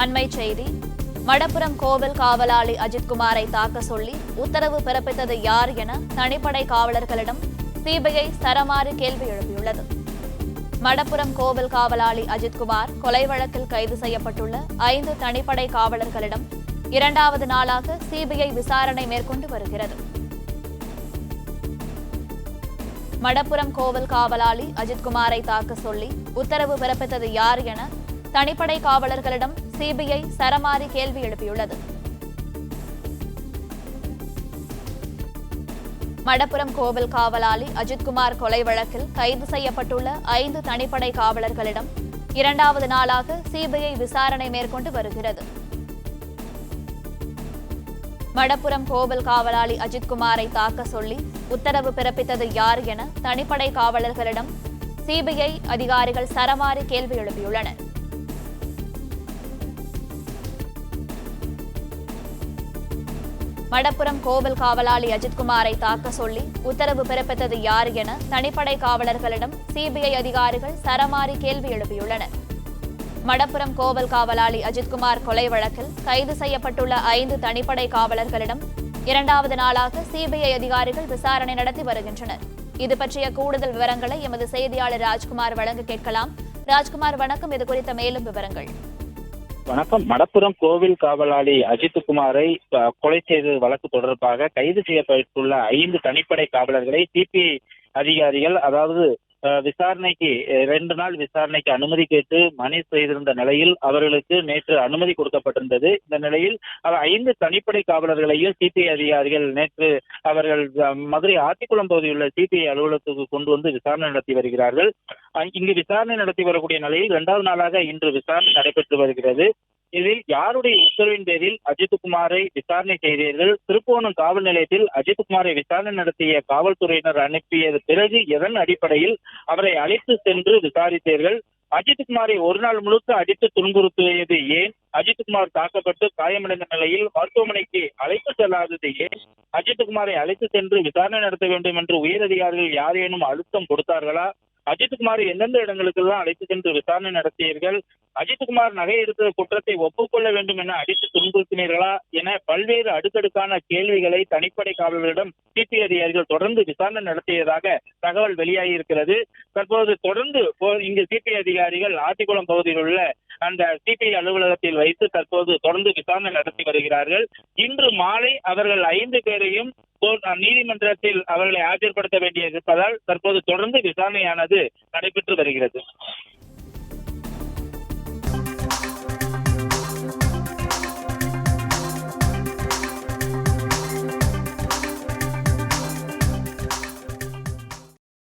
அண்மைச் செய்தி. மடப்புரம் கோவில் காவலாளி அஜித்குமாரை தாக்க சொல்லி உத்தரவு பிறப்பித்தது யார் என தனிப்படை காவலர்களிடம் சிபிஐ சரமாரி கேள்வி எழுப்பியுள்ளது. மடப்புரம் கோவில் காவலாளி அஜித்குமார் கொலை வழக்கில் கைது செய்யப்பட்டுள்ள 5 தனிப்படை காவலர்களிடம் 2வது நாளாக சிபிஐ விசாரணை மேற்கொண்டு வருகிறது. மடப்புரம் கோவில் காவலாளி அஜித்குமாரை தாக்க சொல்லி உத்தரவு பிறப்பித்தது யார் என தனிப்படை காவலர்களிடம் சிபிஐ சரமாரி கேள்வி எழுப்பியுள்ளது. மடப்புரம் கோவில் காவலாளி அஜித்குமார் கொலை வழக்கில் கைது செய்யப்பட்டுள்ள 5 தனிப்படை காவலர்களிடம் 2வது நாளாக சிபிஐ விசாரணை மேற்கொண்டு வருகிறது. மடப்புரம் கோவில் காவலாளி அஜித்குமாரை தாக்க சொல்லி உத்தரவு பிறப்பித்தது யார் என தனிப்படை காவலர்களிடம் சிபிஐ அதிகாரிகள் சரமாரி கேள்வி எழுப்பியுள்ளனர். மடப்புரம் கோவில் காவலாளி அஜித்குமாரை தாக்க சொல்லி உத்தரவு பிறப்பித்தது யார் என தனிப்படை காவலர்களிடம் சிபிஐ அதிகாரிகள் சரமாரி கேள்வி எழுப்பியுள்ளனர். மடப்புரம் கோவில் காவலாளி அஜித்குமார் கொலை வழக்கில் கைது செய்யப்பட்டுள்ள 5 தனிப்படை காவலர்களிடம் 2வது நாளாக சிபிஐ அதிகாரிகள் விசாரணை நடத்தி வருகின்றனர். இது பற்றிய கூடுதல் விவரங்களை எமது செய்தியாளர் ராஜ்குமார் வழங்க கேட்கலாம். ராஜ்குமார், வணக்கம். இது குறித்த மேலும் விவரங்கள். வணக்கம். மடப்புரம் கோவில் காவலாளி அஜித்குமாரை கொலை செய்த வழக்கு தொடர்பாக கைது செய்யப்பட்டுள்ள 5 தனிப்படை காவலர்களை சிபிஐ அதிகாரிகள் விசாரணைக்கு 2 நாள் விசாரணைக்கு அனுமதி கேட்டு மனு செய்திருந்த நிலையில் அவர்களுக்கு நேற்று அனுமதி கொடுக்கப்பட்டிருந்தது. இந்த நிலையில் 5 தனிப்படை காவலர்களையும் சிபிஐ அதிகாரிகள் நேற்று அவர்கள் மதுரை ஆத்திக்குளம் பகுதியில் உள்ள சிபிஐ அலுவலகத்துக்கு கொண்டு வந்து விசாரணை நடத்தி வருகிறார்கள். இங்கு விசாரணை நடத்தி வரக்கூடிய நிலையில் 2வது நாளாக இன்று விசாரணை நடைபெற்று வருகிறது. இதில் யாருடைய உத்தரவின் பேரில் அஜித்குமாரை விசாரணை செய்தீர்கள்? திருப்புவனம் காவல் நிலையத்தில் அஜித்குமாரை விசாரணை நடத்திய காவல்துறையினர் அனுப்பியது பிறகு எதன் அடிப்படையில் அவரை அழைத்து சென்று விசாரித்தீர்கள்? அஜித்குமாரை ஒரு நாள் முழுக்க அடித்து துன்புறுத்தியது ஏன்? அஜித்குமார் தாக்கப்பட்டு காயமடைந்த நிலையில் மருத்துவமனைக்கு அழைத்து செல்லாதது ஏன்? அஜித்குமாரை அழைத்து சென்று விசாரணை நடத்த வேண்டும் என்று உயரதிகாரிகள் யாரேனும் அழுத்தம் கொடுத்தார்களா? அஜித்குமாரை எந்தெந்த இடங்களுக்கெல்லாம் அழைத்து சென்று விசாரணை நடத்தியீர்கள்? அஜித்குமார் நகை எடுத்த குற்றத்தை ஒப்புக்கொள்ள வேண்டும் என அடித்து துன்புறுத்தினீர்களா என பல்வேறு அடுக்கடுக்கான கேள்விகளை தனிப்படை காவலர்களிடம் சிபிஐ அதிகாரிகள் தொடர்ந்து விசாரணை நடத்தியதாக தகவல் வெளியாகி இருக்கிறது. தற்போது தொடர்ந்து இங்கு சிபிஐ அதிகாரிகள் ஆத்திக்குளம் பகுதியில் உள்ள அந்த சிபிஐ அலுவலகத்தில் வைத்து தற்போது தொடர்ந்து விசாரணை நடத்தி வருகிறார்கள். இன்று மாலை அவர்கள் 5 பேரையும் நீதிமன்றத்தில் அவர்களை ஆஜர்படுத்த வேண்டியிருப்பதால் தற்போது தொடர்ந்து விசாரணையானது நடைபெற்று வருகிறது.